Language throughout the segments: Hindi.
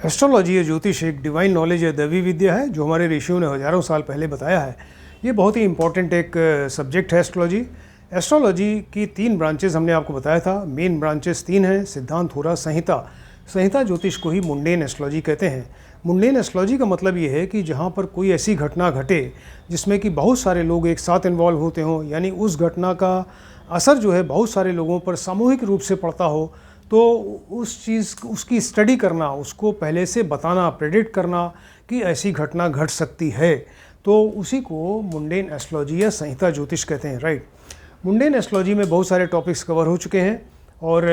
एस्ट्रोलॉजी या ज्योतिष एक डिवाइन नॉलेज या दैवी विद्या है जो हमारे ऋषियों ने हजारों साल पहले बताया है। ये बहुत ही इंपॉर्टेंट एक सब्जेक्ट है एस्ट्रोलॉजी। एस्ट्रोलॉजी की 3 ब्रांचेस हमने आपको बताया था। मेन ब्रांचेस 3 हैं, सिद्धांत, होरा, संहिता। संहिता ज्योतिष को ही मुंडेन एस्ट्रोलॉजी कहते हैं। मुंडेन एस्ट्रोलॉजी का मतलब ये है कि जहाँ पर कोई ऐसी घटना घटे जिसमें कि बहुत सारे लोग एक साथ इन्वॉल्व होते हों, यानी उस घटना का असर जो है बहुत सारे लोगों पर सामूहिक रूप से पड़ता हो, तो उस चीज़ उसकी स्टडी करना, उसको पहले से बताना, प्रेडिक्ट करना कि ऐसी घटना घट सकती है, तो उसी को मुंडेन एस्ट्रोलॉजी या संहिता ज्योतिष कहते हैं। राइट। मुंडेन एस्ट्रोलॉजी में बहुत सारे टॉपिक्स कवर हो चुके हैं और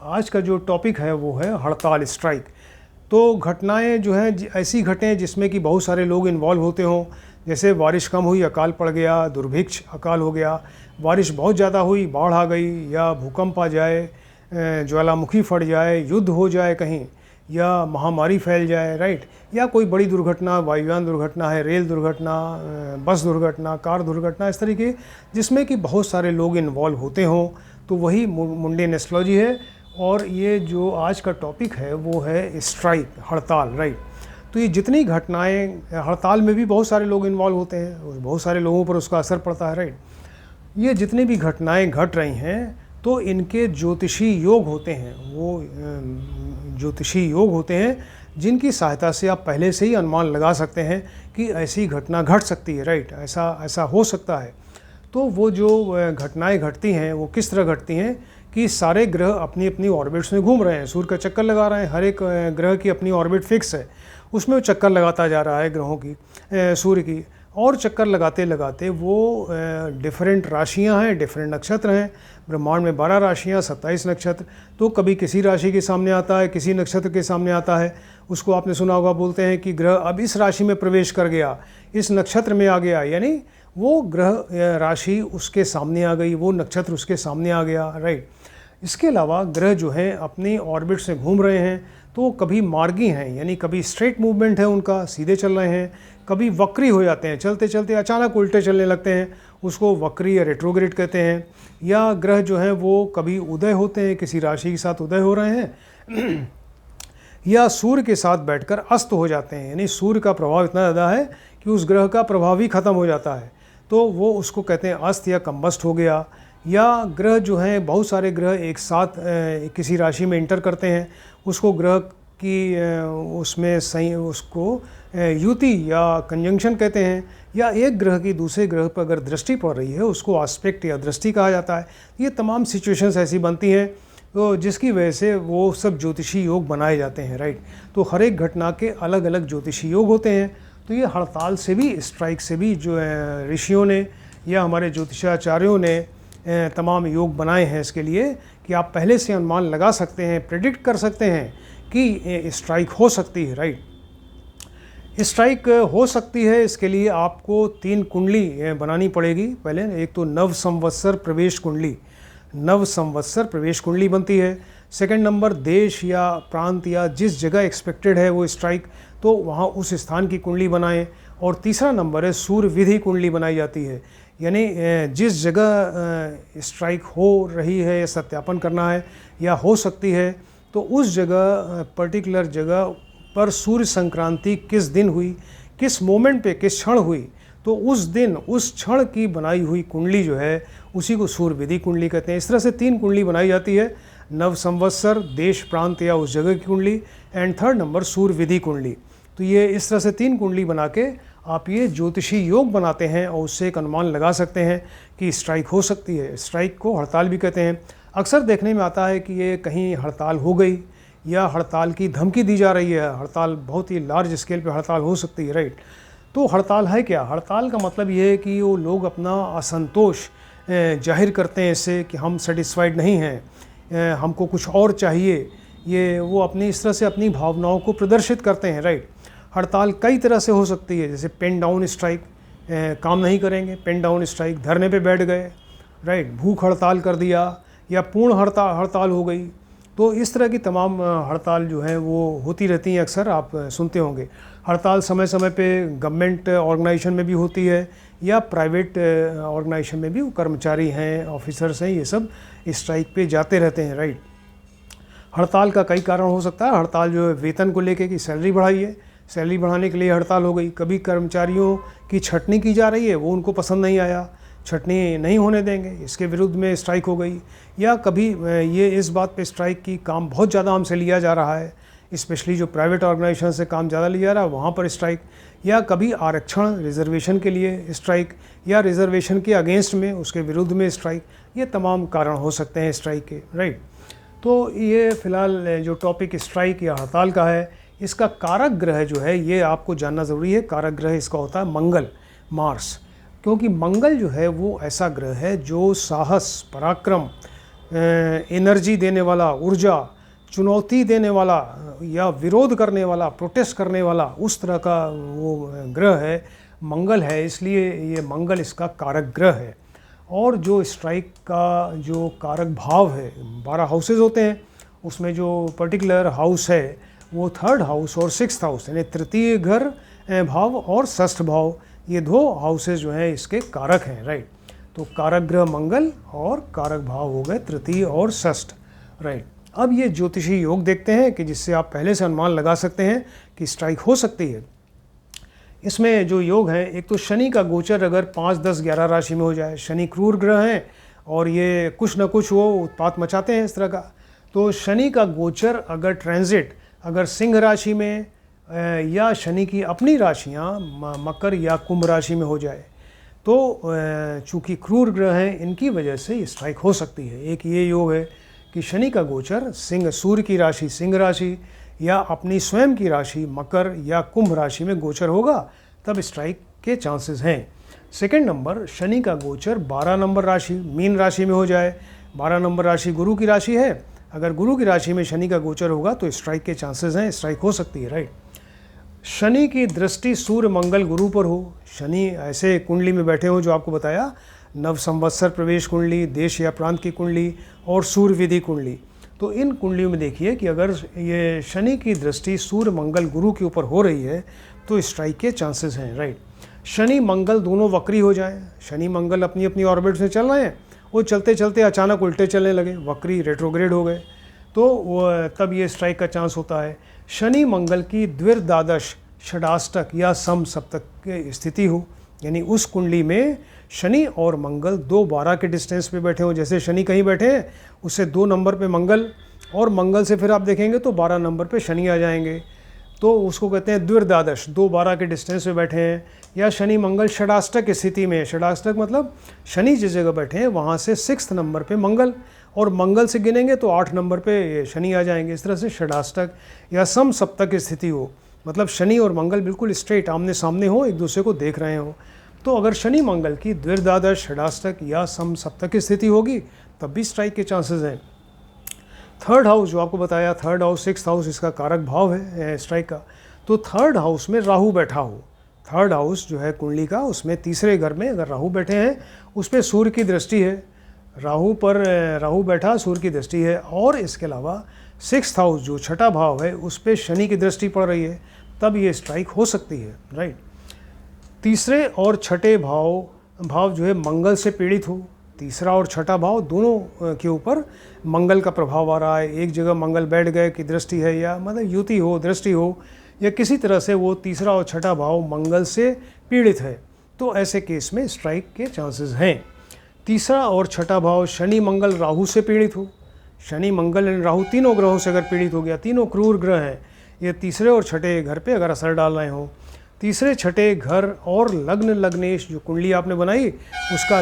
आज का जो टॉपिक है वो है हड़ताल, स्ट्राइक। तो घटनाएं जो हैं ऐसी घटें जिसमें कि बहुत सारे लोग इन्वॉल्व होते हों, जैसे बारिश कम हुई, अकाल पड़ गया, दुर्भिक्ष अकाल हो गया, बारिश बहुत ज़्यादा हुई, बाढ़ आ गई, या भूकंप आ जाए, ज्वालामुखी फट जाए, युद्ध हो जाए कहीं, या महामारी फैल जाए। राइट। या कोई बड़ी दुर्घटना, वायुयान दुर्घटना है, रेल दुर्घटना, बस दुर्घटना, कार दुर्घटना, इस तरीके जिसमें कि बहुत सारे लोग इन्वॉल्व होते हों, तो वही मुंडेन एस्ट्रोलॉजी है। और ये जो आज का टॉपिक है वो है स्ट्राइक, हड़ताल। राइट। तो ये जितनी घटनाएं, हड़ताल में भी बहुत सारे लोग इन्वॉल्व होते हैं और बहुत सारे लोगों पर उसका असर पड़ता है। राइट। ये जितनी भी घटनाएं घट रही हैं तो इनके ज्योतिषी योग होते हैं, वो ज्योतिषी योग होते हैं जिनकी सहायता से आप पहले से ही अनुमान लगा सकते हैं कि ऐसी घटना घट सकती है। राइट। ऐसा हो सकता है। तो वो जो घटनाएं घटती हैं वो किस तरह घटती हैं कि सारे ग्रह अपनी अपनी ऑर्बिट्स में घूम रहे हैं, सूर्य का चक्कर लगा रहे हैं। हर एक ग्रह की अपनी ऑर्बिट फिक्स है, उसमें वो चक्कर लगाता जा रहा है ग्रहों की, सूर्य की। और चक्कर लगाते लगाते वो डिफरेंट राशियां हैं, डिफरेंट नक्षत्र हैं। ब्रह्मांड में 12 राशियां, 27 नक्षत्र। तो कभी किसी राशि के सामने आता है, किसी नक्षत्र के सामने आता है, उसको आपने सुना होगा, बोलते हैं कि ग्रह अब इस राशि में प्रवेश कर गया, इस नक्षत्र में आ गया, यानी वो ग्रह राशि उसके सामने आ गई, वो नक्षत्र उसके सामने आ गया। राइट। इसके अलावा ग्रह जो हैं अपनी ऑर्बिट से घूम रहे हैं, तो कभी मार्गी हैं, यानी कभी स्ट्रेट मूवमेंट है उनका, सीधे चल रहे हैं, कभी वक्री हो जाते हैं, चलते चलते अचानक उल्टे चलने लगते हैं, उसको वक्री या रेट्रोग्रेड कहते हैं। या ग्रह जो हैं वो कभी उदय होते हैं, किसी राशि के साथ उदय हो रहे हैं या सूर्य के साथ बैठकर अस्त हो जाते हैं, यानी सूर्य का प्रभाव इतना ज़्यादा है कि उस ग्रह का प्रभाव ही खत्म हो जाता है, तो वो उसको कहते हैं अस्त या कम्बस्ट हो गया। या ग्रह जो हैं, बहुत सारे ग्रह एक साथ किसी राशि में इंटर करते हैं, उसको ग्रह की उसमें सही उसको युति या कंजंक्शन कहते हैं। या एक ग्रह की दूसरे ग्रह पर अगर दृष्टि पड़ रही है उसको आस्पेक्ट या दृष्टि कहा जाता है। ये तमाम सिचुएशंस ऐसी बनती हैं तो जिसकी वजह से वो सब ज्योतिषी योग बनाए जाते हैं। राइट। तो हर एक घटना के अलग अलग ज्योतिषी योग होते हैं। तो ये हड़ताल से भी, स्ट्राइक से भी जो ऋषियों ने या हमारे ज्योतिषाचार्यों ने तमाम योग बनाए हैं इसके लिए कि आप पहले से अनुमान लगा सकते हैं, प्रेडिक्ट कर सकते हैं कि स्ट्राइक हो सकती है। राइट। स्ट्राइक हो सकती है, इसके लिए आपको 3 कुंडली बनानी पड़ेगी। पहले एक तो नव संवत्सर प्रवेश कुंडली, नव संवत्सर प्रवेश कुंडली बनती है। सेकंड नंबर देश या प्रांत या जिस जगह एक्सपेक्टेड है वो स्ट्राइक, तो वहाँ उस स्थान की कुंडली बनाएं। और तीसरा नंबर है सूर्य विधि कुंडली बनाई जाती है, यानी जिस जगह स्ट्राइक हो रही है या सत्यापन करना है या हो सकती है, तो उस जगह पर्टिकुलर जगह पर सूर्य संक्रांति किस दिन हुई, किस मोमेंट पे, किस क्षण हुई, तो उस दिन उस क्षण की बनाई हुई कुंडली जो है उसी को सूर्य विधि कुंडली कहते हैं। इस तरह से 3 कुंडली बनाई जाती है, नव संवत्सर, देश प्रांत या उस जगह की कुंडली, एंड थर्ड नंबर सूर्य विधि कुंडली। तो ये इस तरह से 3 कुंडली बना के आप ये ज्योतिषी योग बनाते हैं और उससे एक अनुमान लगा सकते हैं कि स्ट्राइक हो सकती है। स्ट्राइक को हड़ताल भी कहते हैं। अक्सर देखने में आता है कि ये कहीं हड़ताल हो गई या हड़ताल की धमकी दी जा रही है, हड़ताल बहुत ही लार्ज स्केल पे हड़ताल हो सकती है। राइट। तो हड़ताल है क्या? हड़ताल का मतलब ये है कि वो लोग अपना असंतोष जाहिर करते हैं इससे कि हम सेटिस्फाइड नहीं हैं, हमको कुछ और चाहिए। ये वो अपनी इस तरह से अपनी भावनाओं को प्रदर्शित करते हैं। राइट। हड़ताल कई तरह से हो सकती है, जैसे पेन डाउन स्ट्राइक, काम नहीं करेंगे, पेन डाउन स्ट्राइक, धरने पे बैठ गए। राइट। भूख हड़ताल कर दिया या पूर्ण हड़ताल हो गई। तो इस तरह की तमाम हड़ताल जो है वो होती रहती हैं, अक्सर आप सुनते होंगे। हड़ताल समय समय पे गवर्नमेंट ऑर्गेनाइजेशन में भी होती है या प्राइवेट ऑर्गेनाइजेशन में भी, वो कर्मचारी हैं, ऑफिसर्स हैं, ये सब स्ट्राइक पे जाते रहते हैं। राइट। हड़ताल का कई कारण हो सकता है। हड़ताल जो है वेतन को लेके कि सैलरी बढ़ाई है, सैलरी बढ़ाने के लिए हड़ताल हो गई। कभी कर्मचारियों की छंटनी की जा रही है, वो उनको पसंद नहीं आया, छंटनी नहीं होने देंगे, इसके विरुद्ध में स्ट्राइक हो गई। या कभी ये इस बात पे स्ट्राइक की काम बहुत ज़्यादा हमसे लिया जा रहा है, स्पेशली जो प्राइवेट ऑर्गेनाइजेशन से काम ज़्यादा लिया जा रहा है वहाँ पर स्ट्राइक। या कभी आरक्षण रिजर्वेशन के लिए स्ट्राइक, या रिजर्वेशन के अगेंस्ट में उसके विरुद्ध में स्ट्राइक। ये तमाम कारण हो सकते हैं स्ट्राइक के, राइट। तो ये फ़िलहाल जो टॉपिक स्ट्राइक या हड़ताल का है, इसका कारक ग्रह जो है ये आपको जानना ज़रूरी है। कारक ग्रह इसका होता है मंगल, मार्स, क्योंकि मंगल जो है वो ऐसा ग्रह है जो साहस, पराक्रम, एनर्जी देने वाला, ऊर्जा, चुनौती देने वाला या विरोध करने वाला, प्रोटेस्ट करने वाला, उस तरह का वो ग्रह है, मंगल है। इसलिए ये मंगल इसका कारक ग्रह है। और जो स्ट्राइक का जो कारक भाव है, 12 हाउसेज होते हैं, उसमें जो पर्टिकुलर हाउस है वो 3rd हाउस और 6th हाउस, यानी तृतीय घर भाव और षष्ठ भाव, ये 2 हाउसेज जो हैं इसके कारक हैं, राइट। तो कारक ग्रह मंगल और कारक भाव हो गए तृतीय और षष्ठ, राइट। अब ये ज्योतिषी योग देखते हैं कि जिससे आप पहले से अनुमान लगा सकते हैं कि स्ट्राइक हो सकती है। इसमें जो योग हैं, एक तो शनि का गोचर अगर 5, 10, 11 राशि में हो जाए, शनि क्रूर ग्रह हैं और ये कुछ न कुछ वो उत्पात मचाते हैं इस तरह का। तो शनि का गोचर अगर ट्रांजिट अगर सिंह राशि में या शनि की अपनी राशियाँ मकर या कुंभ राशि में हो जाए, तो चूँकि क्रूर ग्रह हैं इनकी वजह से स्ट्राइक हो सकती है। एक ये योग है कि शनि का गोचर सिंह, सूर्य की राशि सिंह राशि या अपनी स्वयं की राशि मकर या कुंभ राशि में गोचर होगा, तब स्ट्राइक के चांसेस हैं। सेकंड नंबर, शनि का गोचर 12 नंबर राशि मीन राशि में हो जाए। 12 नंबर राशि गुरु की राशि है, अगर गुरु की राशि में शनि का गोचर होगा तो स्ट्राइक के चांसेस हैं, स्ट्राइक हो सकती है, राइट। शनि की दृष्टि सूर्य मंगल गुरु पर हो, शनि ऐसे कुंडली में बैठे हो जो आपको बताया, नव संवत्सर प्रवेश कुंडली, देश या प्रांत की कुंडली और सूर्य विधि कुंडली। तो इन कुंडलियों में देखिए कि अगर ये शनि की दृष्टि सूर्य मंगल गुरु के ऊपर हो रही है तो स्ट्राइक के चांसेस हैं, राइट। शनि मंगल दोनों वक्री हो जाएं, शनि मंगल अपनी अपनी ऑर्बिट में चल रहे हैं, वो चलते चलते अचानक उल्टे चलने लगे, वक्री रेट्रोग्रेड हो गए, तो तब ये स्ट्राइक का चांस होता है। शनि मंगल की द्विर्द्वादश, षडाष्टक या सम सप्तक की स्थिति हो, यानी उस कुंडली में शनि और मंगल 2-12 के डिस्टेंस पे बैठे हो। जैसे शनि कहीं बैठे हैं, उससे 2 नंबर पे मंगल, और मंगल से फिर आप देखेंगे तो 12 नंबर पे शनि आ जाएंगे, तो उसको कहते हैं द्विर्द्वादश, 2-12 के डिस्टेंस पे बैठे हैं। या शनि मंगल षडाष्टक की स्थिति में, षडाष्टक मतलब शनि जिस जगह बैठे हैं वहाँ से 6th नंबर पे मंगल, और मंगल से गिनेंगे तो 8 नंबर पे शनि आ जाएंगे। इस तरह से षडाष्टक या सम सप्तक की स्थिति हो, मतलब शनि और मंगल बिल्कुल स्ट्रेट आमने सामने हो, एक दूसरे को देख रहे हो। तो अगर शनि मंगल की द्विर्द्वादश, षडाष्टक या सम सप्तक की स्थिति होगी तब भी स्ट्राइक के चांसेस हैं। 3rd हाउस जो आपको बताया, 3rd हाउस 6th हाउस इसका कारक भाव है स्ट्राइक का। तो 3rd हाउस में राहु बैठा हो, 3rd हाउस जो है कुंडली का, उसमें तीसरे घर में अगर राहु बैठे हैं, उस पर सूर्य की दृष्टि है, राहु पर राहु बैठा, सूर्य की दृष्टि है, और इसके अलावा 6th हाउस जो छठा भाव है उस पर शनि की दृष्टि पड़ रही है, तब ये स्ट्राइक हो सकती है, राइट। तीसरे और छठे भाव जो है मंगल से पीड़ित हो, तीसरा और छठा भाव दोनों के ऊपर मंगल का प्रभाव आ रहा है। एक जगह मंगल बैठ गए की दृष्टि है, या मतलब युति हो, दृष्टि हो, या किसी तरह से वो तीसरा और छठा भाव मंगल से पीड़ित है, तो ऐसे केस में स्ट्राइक के चांसेस हैं। तीसरा और छठा भाव शनि मंगल राहु से पीड़ित हो, शनि मंगल एंड राहु तीनों ग्रहों से अगर पीड़ित हो गया, तीनों क्रूर ग्रह हैं, ये तीसरे और छठे घर पे अगर असर डाल रहे हों, तीसरे छठे घर और लग्न लग्नेश जो कुंडली आपने बनाई उसका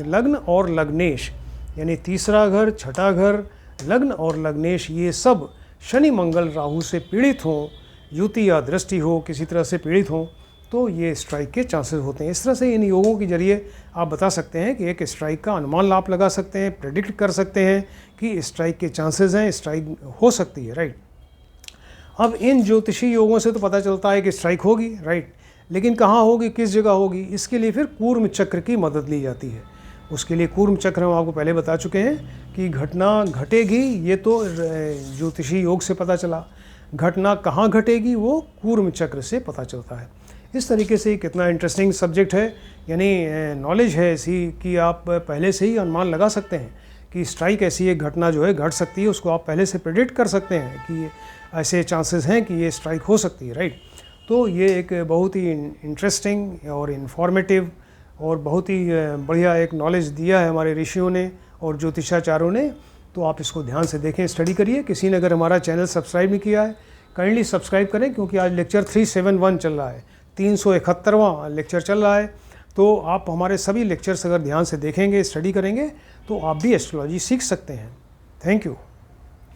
लग्न और लग्नेश, यानी तीसरा घर, छठा घर, लग्न और लग्नेश, ये सब शनि मंगल राहु से पीड़ित हों, युति या दृष्टि हो, किसी तरह से पीड़ित हों, तो ये स्ट्राइक के चांसेस होते हैं। इस तरह से इन योगों के जरिए आप बता सकते हैं कि एक स्ट्राइक का अनुमान आप लगा सकते हैं, प्रेडिक्ट कर सकते हैं कि स्ट्राइक के चांसेस हैं, स्ट्राइक हो सकती है, राइट। अब इन ज्योतिषी योगों से तो पता चलता है कि स्ट्राइक होगी, राइट, लेकिन कहाँ होगी, किस जगह होगी, इसके लिए फिर कूर्म चक्र की मदद ली जाती है। उसके लिए कूर्म चक्र हम आपको पहले बता चुके हैं कि घटना घटेगी, ये तो ज्योतिषी योग से पता चला, घटना कहाँ घटेगी वो कूर्म चक्र से पता चलता है। इस तरीके से कितना इंटरेस्टिंग सब्जेक्ट है, यानी नॉलेज है ऐसी कि आप पहले से ही अनुमान लगा सकते हैं कि स्ट्राइक ऐसी एक घटना जो है घट सकती है, उसको आप पहले से प्रेडिक्ट कर सकते हैं कि ऐसे चांसेस हैं कि ये स्ट्राइक हो सकती है, राइट। तो ये एक बहुत ही इंटरेस्टिंग और इन्फॉर्मेटिव और बहुत ही बढ़िया एक नॉलेज दिया है हमारे ऋषियों ने और ज्योतिषाचार्यों ने। तो आप इसको ध्यान से देखें, स्टडी करिए। किसी ने अगर हमारा चैनल सब्सक्राइब नहीं किया है, काइंडली सब्सक्राइब करें, क्योंकि आज लेक्चर 371 चल रहा है, 371वां लेक्चर चल रहा है। तो आप हमारे सभी लेक्चर्स अगर ध्यान से देखेंगे, स्टडी करेंगे, तो आप भी एस्ट्रोलॉजी सीख सकते हैं। Thank you.